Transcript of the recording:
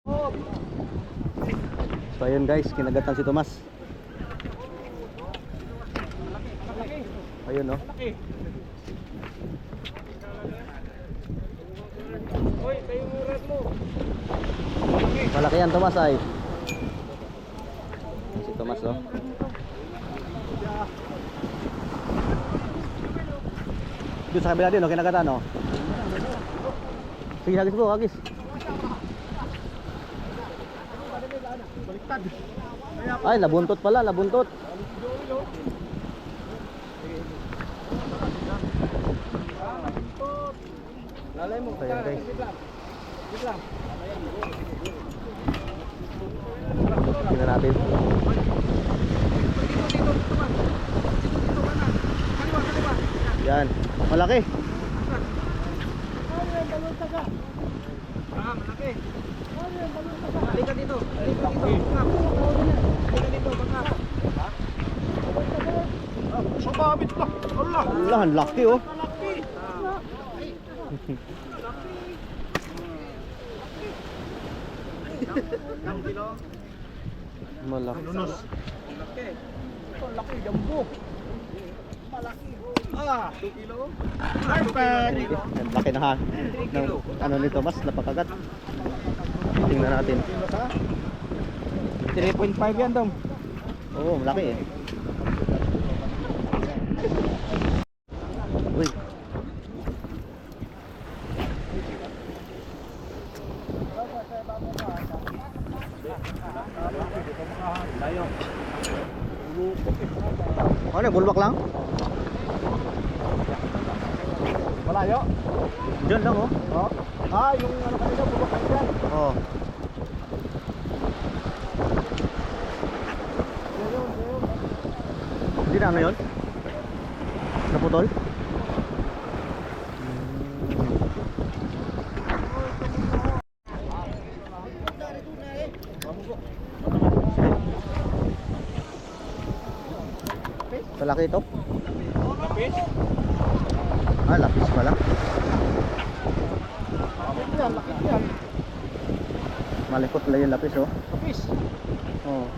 So ayun guys, kinagatan si Tomas. Ayun no. Malaki yan Tomas ay. Si Tomas oh. Dito sa kabila din no, kinagatan no. Sige, hagis po, hagis. Ay, nabuntot pala, nabuntot. Lalay mo. Ayan guys. Tingnan natin. Yan, malaki. Malaki. Halika dito. Halika dito, bangka. Sumabit na. Allah. Allah, ang laki oh. Malaki. Malaki. Ito, laki, jambo. Malaki. 2 kilo. Perfect. Ang laki na ha. Ng, ano nito mas napakagat. Tingnan natin. 3.5 yan, Dom. Oo, malaki eh. Uy. Ano, bulwak lang? Malayo. Diyan lang oh. Oh. Yung ano kanina, bubak ka dyan. Oo. Hindi na ano yun? Naputol? Malaki ito? Lapis? Ah, lapis pala. Lapis yan, lapis yan. Malikot lang yung lapis oh. Lapis. Oh.